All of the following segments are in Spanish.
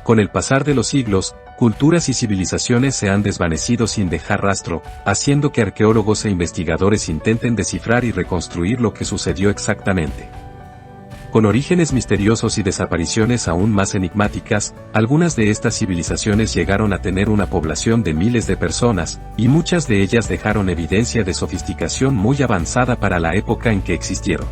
Con el pasar de los siglos, culturas y civilizaciones se han desvanecido sin dejar rastro, haciendo que arqueólogos e investigadores intenten descifrar y reconstruir lo que sucedió exactamente. Con orígenes misteriosos y desapariciones aún más enigmáticas, algunas de estas civilizaciones llegaron a tener una población de miles de personas, y muchas de ellas dejaron evidencia de sofisticación muy avanzada para la época en que existieron.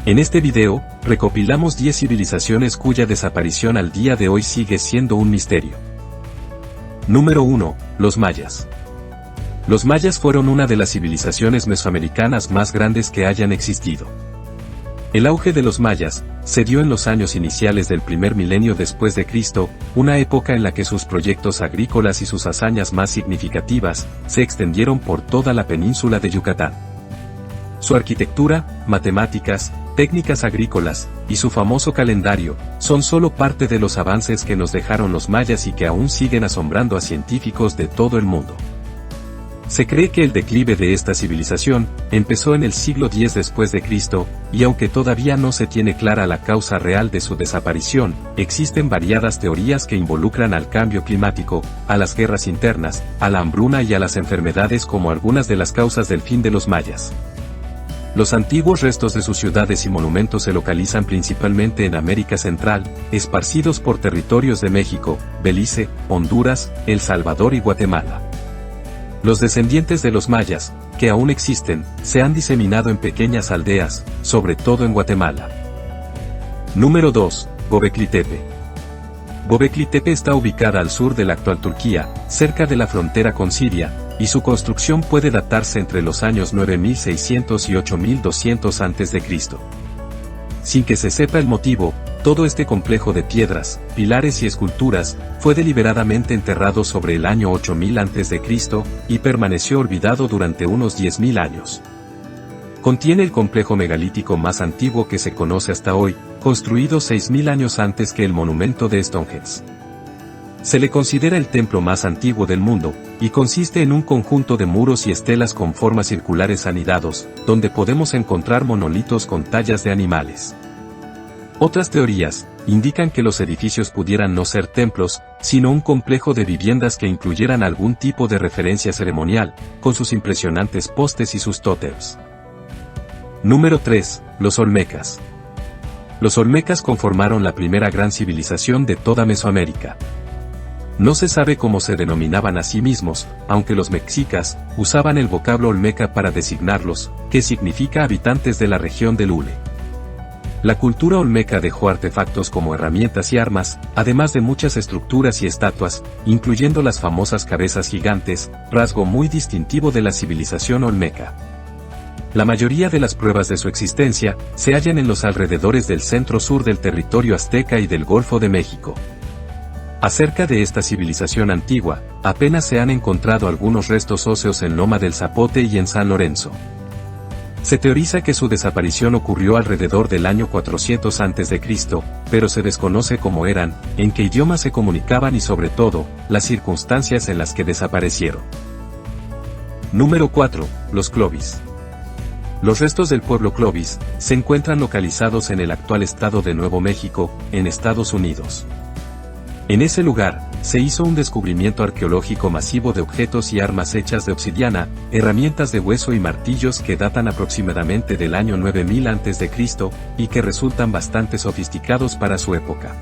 En este video, recopilamos 10 civilizaciones cuya desaparición al día de hoy sigue siendo un misterio. Número 1. Los mayas. Los mayas fueron una de las civilizaciones mesoamericanas más grandes que hayan existido. El auge de los mayas se dio en los años iniciales del primer milenio después de Cristo, una época en la que sus proyectos agrícolas y sus hazañas más significativas se extendieron por toda la península de Yucatán. Su arquitectura, matemáticas, técnicas agrícolas y su famoso calendario son solo parte de los avances que nos dejaron los mayas y que aún siguen asombrando a científicos de todo el mundo. Se cree que el declive de esta civilización empezó en el siglo X después de Cristo, y aunque todavía no se tiene clara la causa real de su desaparición, existen variadas teorías que involucran al cambio climático, a las guerras internas, a la hambruna y a las enfermedades como algunas de las causas del fin de los mayas. Los antiguos restos de sus ciudades y monumentos se localizan principalmente en América Central, esparcidos por territorios de México, Belice, Honduras, El Salvador y Guatemala. Los descendientes de los mayas, que aún existen, se han diseminado en pequeñas aldeas, sobre todo en Guatemala. Número 2. Göbekli Tepe. Göbekli Tepe está ubicada al sur de la actual Turquía, cerca de la frontera con Siria, y su construcción puede datarse entre los años 9600 y 8200 a.C. Sin que se sepa el motivo, todo este complejo de piedras, pilares y esculturas fue deliberadamente enterrado sobre el año 8000 a.C. y permaneció olvidado durante unos 10.000 años. Contiene el complejo megalítico más antiguo que se conoce hasta hoy, construido 6000 años antes que el monumento de Stonehenge. Se le considera el templo más antiguo del mundo, y consiste en un conjunto de muros y estelas con formas circulares anidados, donde podemos encontrar monolitos con tallas de animales. Otras teorías indican que los edificios pudieran no ser templos, sino un complejo de viviendas que incluyeran algún tipo de referencia ceremonial, con sus impresionantes postes y sus tótems. Número 3. Los olmecas. Los olmecas conformaron la primera gran civilización de toda Mesoamérica. No se sabe cómo se denominaban a sí mismos, aunque los mexicas usaban el vocablo olmeca para designarlos, que significa habitantes de la región del Hule. La cultura olmeca dejó artefactos como herramientas y armas, además de muchas estructuras y estatuas, incluyendo las famosas cabezas gigantes, rasgo muy distintivo de la civilización olmeca. La mayoría de las pruebas de su existencia se hallan en los alrededores del centro-sur del territorio azteca y del Golfo de México. Acerca de esta civilización antigua, apenas se han encontrado algunos restos óseos en Loma del Zapote y en San Lorenzo. Se teoriza que su desaparición ocurrió alrededor del año 400 a.C., pero se desconoce cómo eran, en qué idioma se comunicaban y sobre todo, las circunstancias en las que desaparecieron. Número 4. Los Clovis. Los restos del pueblo Clovis se encuentran localizados en el actual estado de Nuevo México, en Estados Unidos. En ese lugar, se hizo un descubrimiento arqueológico masivo de objetos y armas hechas de obsidiana, herramientas de hueso y martillos que datan aproximadamente del año 9000 a.C. y que resultan bastante sofisticados para su época.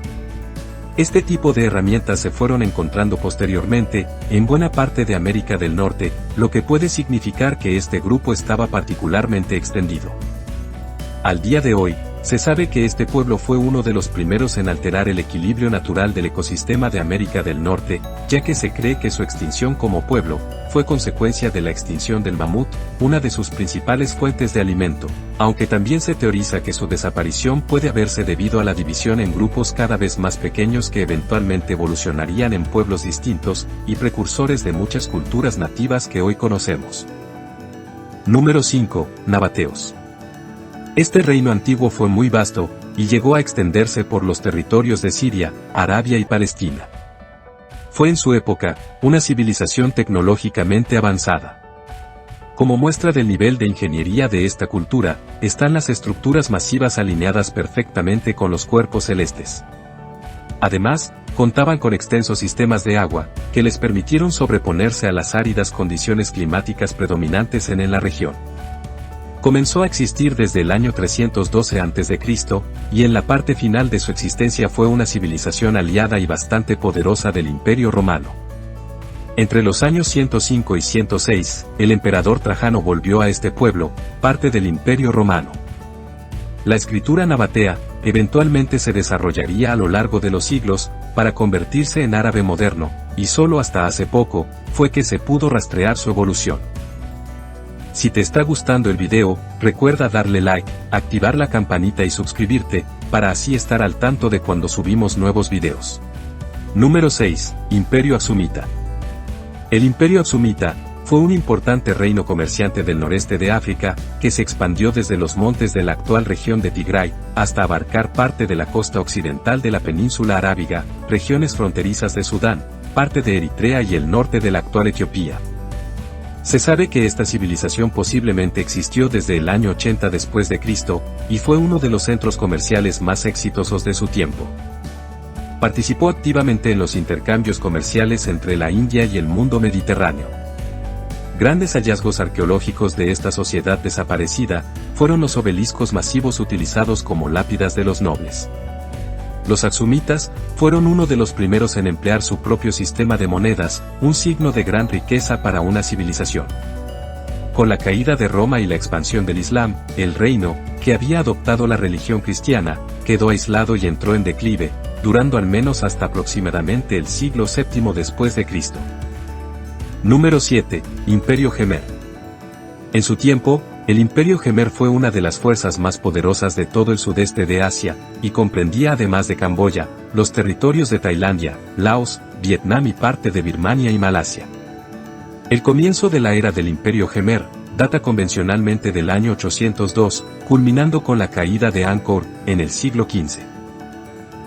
Este tipo de herramientas se fueron encontrando posteriormente en buena parte de América del Norte, lo que puede significar que este grupo estaba particularmente extendido. Al día de hoy, se sabe que este pueblo fue uno de los primeros en alterar el equilibrio natural del ecosistema de América del Norte, ya que se cree que su extinción como pueblo fue consecuencia de la extinción del mamut, una de sus principales fuentes de alimento, aunque también se teoriza que su desaparición puede haberse debido a la división en grupos cada vez más pequeños que eventualmente evolucionarían en pueblos distintos y precursores de muchas culturas nativas que hoy conocemos. Número 5. Nabateos. Este reino antiguo fue muy vasto, y llegó a extenderse por los territorios de Siria, Arabia y Palestina. Fue en su época, una civilización tecnológicamente avanzada. Como muestra del nivel de ingeniería de esta cultura, están las estructuras masivas alineadas perfectamente con los cuerpos celestes. Además, contaban con extensos sistemas de agua, que les permitieron sobreponerse a las áridas condiciones climáticas predominantes en la región. Comenzó a existir desde el año 312 a.C., y en la parte final de su existencia fue una civilización aliada y bastante poderosa del Imperio Romano. Entre los años 105 y 106, el emperador Trajano volvió a este pueblo, parte del Imperio Romano. La escritura nabatea, eventualmente se desarrollaría a lo largo de los siglos, para convertirse en árabe moderno, y solo hasta hace poco, fue que se pudo rastrear su evolución. Si te está gustando el video, recuerda darle like, activar la campanita y suscribirte, para así estar al tanto de cuando subimos nuevos videos. Número 6. Imperio Aksumita. El Imperio Aksumita fue un importante reino comerciante del noreste de África, que se expandió desde los montes de la actual región de Tigray, hasta abarcar parte de la costa occidental de la península arábiga, regiones fronterizas de Sudán, parte de Eritrea y el norte de la actual Etiopía. Se sabe que esta civilización posiblemente existió desde el año 80 después de Cristo, y fue uno de los centros comerciales más exitosos de su tiempo. Participó activamente en los intercambios comerciales entre la India y el mundo mediterráneo. Grandes hallazgos arqueológicos de esta sociedad desaparecida fueron los obeliscos masivos utilizados como lápidas de los nobles. Los aksumitas fueron uno de los primeros en emplear su propio sistema de monedas, un signo de gran riqueza para una civilización. Con la caída de Roma y la expansión del Islam, el reino, que había adoptado la religión cristiana, quedó aislado y entró en declive, durando al menos hasta aproximadamente el siglo VII después de Cristo. Número 7. Imperio Jemer. En su tiempo, el Imperio Jemer fue una de las fuerzas más poderosas de todo el sudeste de Asia, y comprendía además de Camboya, los territorios de Tailandia, Laos, Vietnam y parte de Birmania y Malasia. El comienzo de la era del Imperio Jemer data convencionalmente del año 802, culminando con la caída de Angkor, en el siglo XV.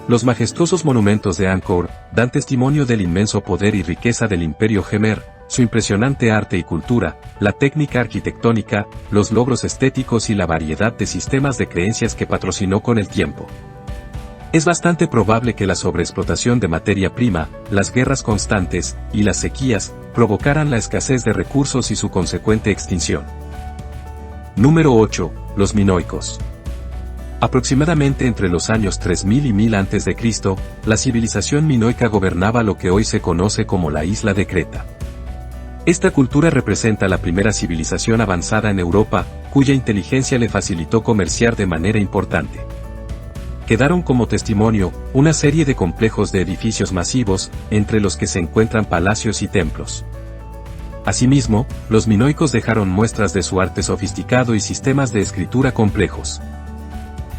Los majestuosos monumentos de Angkor dan testimonio del inmenso poder y riqueza del Imperio Jemer, su impresionante arte y cultura, la técnica arquitectónica, los logros estéticos y la variedad de sistemas de creencias que patrocinó con el tiempo. Es bastante probable que la sobreexplotación de materia prima, las guerras constantes y las sequías provocaran la escasez de recursos y su consecuente extinción. Número 8. Los minoicos. Aproximadamente entre los años 3000 y 1000 a.C., la civilización minoica gobernaba lo que hoy se conoce como la isla de Creta. Esta cultura representa la primera civilización avanzada en Europa, cuya inteligencia le facilitó comerciar de manera importante. Quedaron como testimonio una serie de complejos de edificios masivos, entre los que se encuentran palacios y templos. Asimismo, los minoicos dejaron muestras de su arte sofisticado y sistemas de escritura complejos.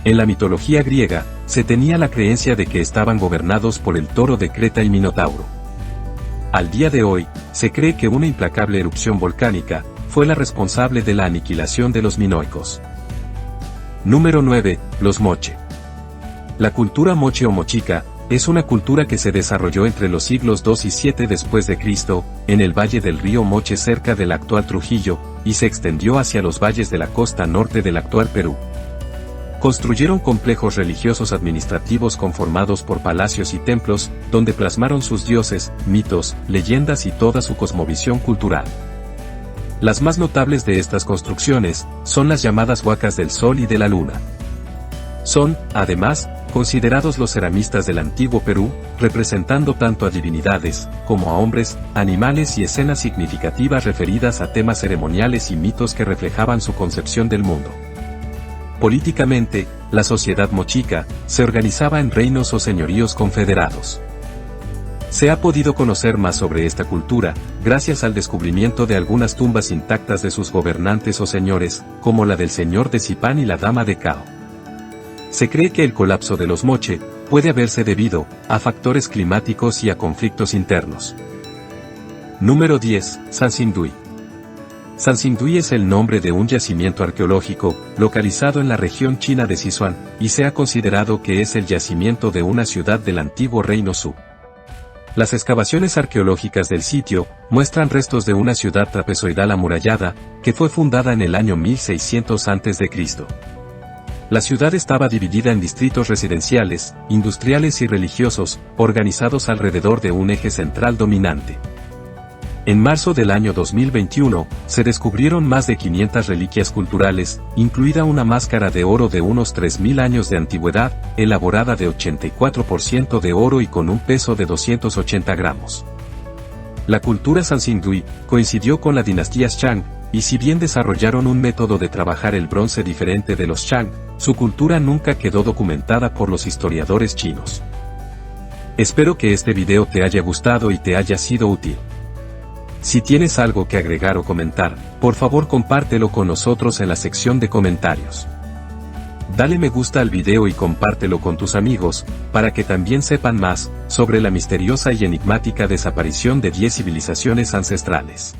En la mitología griega, se tenía la creencia de que estaban gobernados por el toro de Creta y Minotauro. Al día de hoy, se cree que una implacable erupción volcánica fue la responsable de la aniquilación de los minoicos. Número 9. Los moche. La cultura moche o mochica es una cultura que se desarrolló entre los siglos II y VII después de Cristo, en el valle del río Moche cerca del actual Trujillo, y se extendió hacia los valles de la costa norte del actual Perú. Construyeron complejos religiosos administrativos conformados por palacios y templos, donde plasmaron sus dioses, mitos, leyendas y toda su cosmovisión cultural. Las más notables de estas construcciones son las llamadas huacas del Sol y de la Luna. Son, además, considerados los ceramistas del antiguo Perú, representando tanto a divinidades, como a hombres, animales y escenas significativas referidas a temas ceremoniales y mitos que reflejaban su concepción del mundo. Políticamente, la sociedad mochica se organizaba en reinos o señoríos confederados. Se ha podido conocer más sobre esta cultura, gracias al descubrimiento de algunas tumbas intactas de sus gobernantes o señores, como la del señor de Zipán y la dama de Cao. Se cree que el colapso de los moche puede haberse debido a factores climáticos y a conflictos internos. Número 10. Sansindui. Sansindui es el nombre de un yacimiento arqueológico, localizado en la región china de Sichuan, y se ha considerado que es el yacimiento de una ciudad del antiguo reino Zhou. Las excavaciones arqueológicas del sitio muestran restos de una ciudad trapezoidal amurallada, que fue fundada en el año 1600 a.C. La ciudad estaba dividida en distritos residenciales, industriales y religiosos, organizados alrededor de un eje central dominante. En marzo del año 2021, se descubrieron más de 500 reliquias culturales, incluida una máscara de oro de unos 3.000 años de antigüedad, elaborada de 84% de oro y con un peso de 280 gramos. La cultura Sanxingdui coincidió con la dinastía Shang, y si bien desarrollaron un método de trabajar el bronce diferente de los Shang, su cultura nunca quedó documentada por los historiadores chinos. Espero que este video te haya gustado y te haya sido útil. Si tienes algo que agregar o comentar, por favor compártelo con nosotros en la sección de comentarios. Dale me gusta al video y compártelo con tus amigos, para que también sepan más sobre la misteriosa y enigmática desaparición de 10 civilizaciones ancestrales.